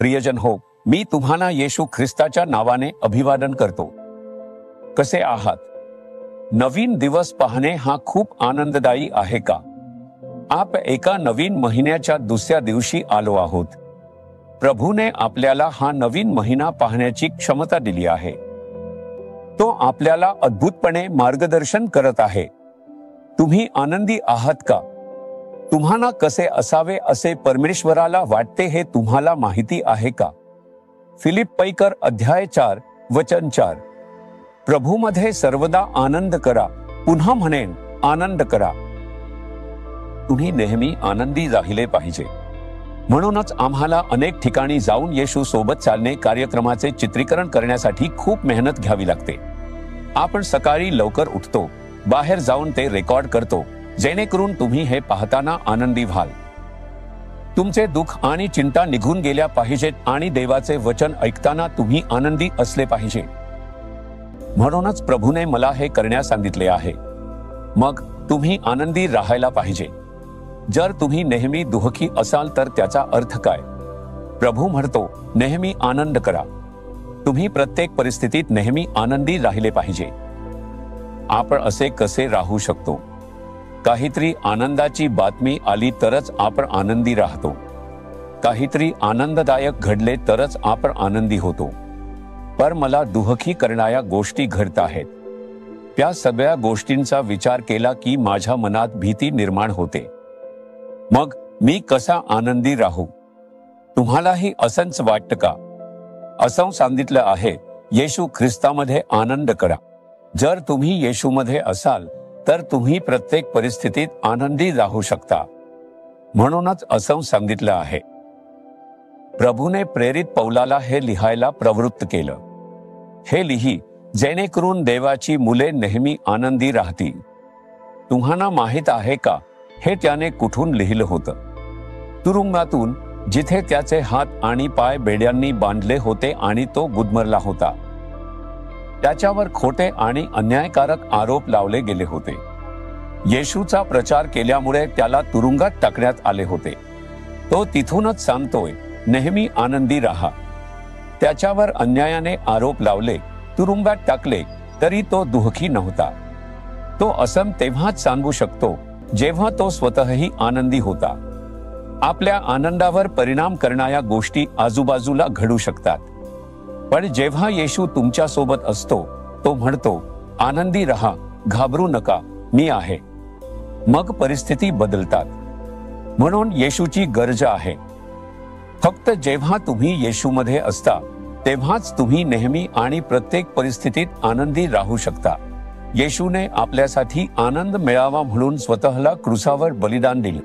प्रियजन हो, मी तुम्हाला येशू ख्रिस्ताच्या नावाने अभिवादन करतो। कसे आहात? नवीन दिवस पाहणे हा खूप आनंददायी आहे का? आप एका नवीन महिन्याच्या दुसऱ्या दिवशी आलो आहोत। प्रभूने आपल्याला हा नवीन महिना पाहण्याची क्षमता दिली आहे। तो आपल्याला अद्भुतपणे मार्गदर्शन करत आहे। तुम्ही आनंदी आहात का? तुम्हाला कसे असावे असे परमेश्वराला वाटते हे तुम्हाला माहिती आहे का? फिलिप्पीकर अध्याय 4 वचन 4। प्रभूमध्ये सर्वदा आनंद करा। पुन्हा म्हणेन, आनंद करा। तुम्ही नेहमी आनंदी राहिले पाहिजे। म्हणूनच आम्हाला अनेक ठिकाणी जाऊन येशू सोबत चालणे कार्यक्रमाचे चित्रीकरण करण्यासाठी खूप मेहनत घ्यावी लागते। आपण सकाळी लवकर उठतो, बाहेर जाऊन ते रेकॉर्ड करतो, जेणेकरून तुम्ही हे पाहताना आनंदी व्हाल। तुमचे दुःख आणि चिंता निघून गेल्या पाहिजेत आणि देवाचे वचन ऐकताना तुम्ही आनंदी असले पाहिजे। म्हणूनच प्रभूने मला हे करण्यास सांगितले आहे। मग तुम्ही आनंदी राहायला पाहिजे। जर तुम्ही नेहमी दुःखी असाल तर त्याचा अर्थ काय? प्रभू म्हणतो, नेहमी आनंद करा। तुम्ही प्रत्येक परिस्थितीत नेहमी आनंदी राहिले पाहिजे। आपण असे कसे राहू शकतो? काहीतरी आनंदाची बातमी आली तरच आपण आनंदी राहतो। काहीतरी आनंददायक घडले तरच आपण आनंदी होतो। पर मला दुःखी करणाऱ्या गोष्टी घडत आहेत। त्या सगळ्या गोष्टींचा विचार केला की माझ्या मनात भीती निर्माण होते। मग मी कसा आनंदी राहू? तुम्हालाही असंच वाटतं का? असं सांगितलं आहे, येशू ख्रिस्तामध्ये आनंद करा। जर तुम्ही येशूमध्ये असाल तर तुम्ही प्रत्येक परिस्थितीत आनंदी राहू शकता। म्हणूनच असं सांगितलं आहे। प्रभूने प्रेरित पौलाला हे लिहायला प्रवृत्त केलं। हे लिही, जेणेकरून देवाची मुले नेहमी आनंदी राहतील। तुम्हाला माहित आहे का हे त्याने कुठून लिहिलं होतं? तुरुंगातून, जिथे त्याचे हात आणि पाय बेड्यांनी बांधले होते आणि तो गुदमरला होता। त्याच्यावर खोटे आणि अन्यायकारक आरोप लावले गेले होते। येशूचा प्रचार केल्यामुळे त्याला तुरुंगात टाकण्यात आले होते। तो तिथूनच सांगतोय, नेहमी आनंदी राहा। त्याच्यावर अन्यायाने आरोप लावले, तुरुंगात टाकले, तरी तो दुःखी नव्हता। तो असं तेव्हाच सांगू शकतो जेव्हा तो स्वतःही आनंदी होता। आपल्या आनंदावर परिणाम करणाऱ्या गोष्टी आजूबाजूला घडू शकतात, पण जेव्हा येशू तुमच्या सोबत असतो, तो म्हणतो, आनंदी रहा, घाबरू नका, मी आहे। मग परिस्थिती बदलतात। म्हणून येशूची गरज आहे। फक्त जेव्हा तुम्ही येशूमध्ये असता तेव्हाच तुम्ही नेहमी आणि प्रत्येक परिस्थितीत आनंदी राहू शकता। येशूने आपल्यासाठी आनंद मिळावा म्हणून स्वतःला क्रूसावर बलिदान दिले।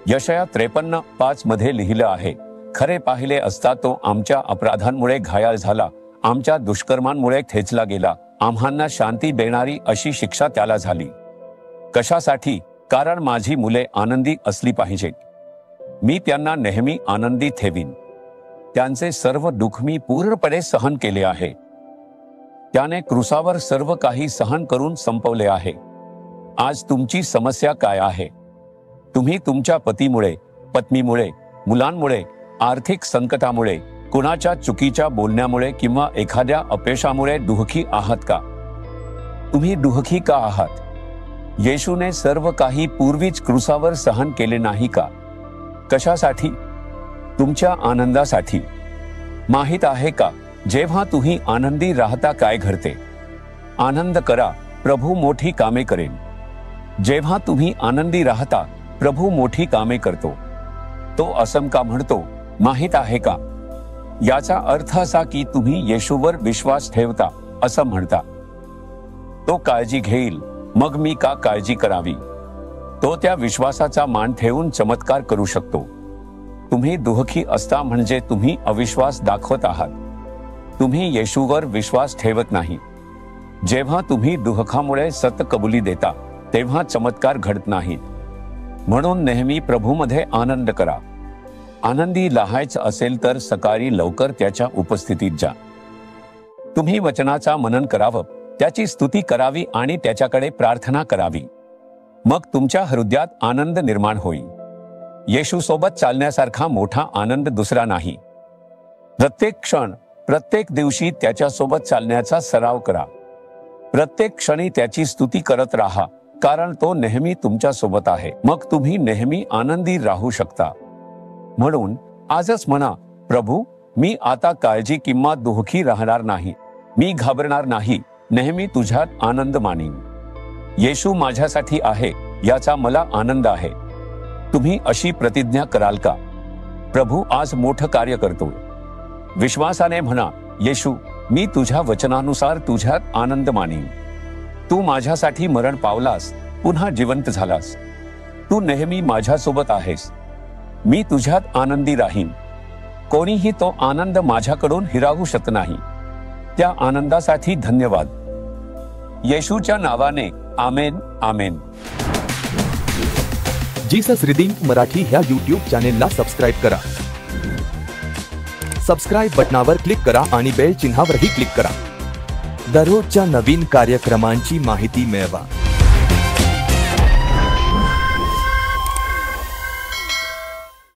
यशाया 53:5 मध्ये लिहिलं आहे, खरे पाहिले असता तो आमच्या अपराधांमुळे घायाळ झाला, आमच्या दुष्कर्मांमुळे ठेचला गेला, आम्हांना शांती देणारी अशी शिक्षा त्याला झाली। कशासाठी? कारण माझी मुले आनंदी असली पाहिजेत। मी त्यांना नेहमी आनंदी ठेवीन। त्यांचे सर्व दुःख मी पूर्णपणे सहन केले आहे। त्याने क्रूसावर सर्व काही सहन करून संपवले आहे। आज तुमची समस्या काय आहे? तुम्ही तुमच्या पतीमुळे, पत्नीमुळे, मुलांमुळे, आर्थिक संकटामुळे, कुणाच्या चुकीच्या बोलण्यामुळे किंवा एखाद्या अपयशामुळे दुःखी आहात का? तुम्ही दुःखी का आहात? येशूने सर्व काही पूर्वीच क्रूसावर सहन केले नाही का? कशासाठी? तुमच्या आनंदासाठी। माहित आहे का, जेव्हा तुम्ही आनंदी राहता काय घडते? आनंद करा, प्रभू मोठी कामे करेन। जेव्हा तुम्ही आनंदी राहता, प्रभू मोठी कामे करतो। तो असं का म्हणतो माहित आहे का? याचा अर्थ असा की तुम्ही येशूवर विश्वास ठेवता असं म्हणता। तो काळजी घेईल, मग मी का काळजी करावी? तो त्या विश्वासाचा मान ठेवून चमत्कार करू शकतो। तुम्ही दुःखी असता म्हणजे तुम्ही अविश्वास दाखवत आहात। तुम्ही येशूवर विश्वास ठेवत नाही। जेव्हा तुम्ही दुःखामुळे सत्य कबुली देता तेव्हा चमत्कार घडत नाहीत। म्हणून नेहमी प्रभूमध्ये आनंद करा। आनंदी राहायचं असेल तर सकाळी लवकर त्याच्या उपस्थितीत जा। तुम्ही वचनाचा मनन करावं, त्याची स्तुती करावी आणि त्याच्याकडे प्रार्थना करावी। मग तुमच्या हृदयात आनंद निर्माण होईल। येशू सोबत चालण्यासारखा मोठा आनंद दुसरा नाही। प्रत्येक क्षण, प्रत्येक दिवशी त्याच्यासोबत चालण्याचा सराव करा. प्रत्येक क्षणी त्याची स्तुती करत राहा, कारण तो नेहमी तुमच्या सोबत आहे. मग तुम्ही नेहमी आनंदी राहू शकता. म्हणून आजच म्हणा, प्रभू, मी आता काळजी किंवा दुःखी राहणार नाही. मी घाबरणार नाही. नेहमी तुझ्यात आनंद मानीन. येशू माझ्यासाठी आहे याचा मला आनंद आहे. तुम्ही अशी प्रतिज्ञा कराल का? प्रभू आज मोठं कार्य करतोय. विश्वासाने म्हणा, येशू, मी तुझ्या वचनानुसार तुझ्यात आनंद मानीन. तू माझ्यासाठी मरण पावलास, पुन्हा जिवंत झालास. तू नेहमी माझ्यासोबत आहेस. मी तुझ्यात आनंदी राहीन. कोणीही तो आनंद माझ्याकडून हिरावू शकत नाही. त्या आनंदासाठी धन्यवाद. येशूच्या नावाने आमेन. आमेन. जीसस रिडीम्ड मराठी ह्या YouTube चॅनेलला सबस्क्राईब करा. सबस्क्राईब बटनावर क्लिक करा आणि बेल चिन्हावरही क्लिक करा. दररोजच्या नवीन कार्यक्रमांची माहिती मिळवा.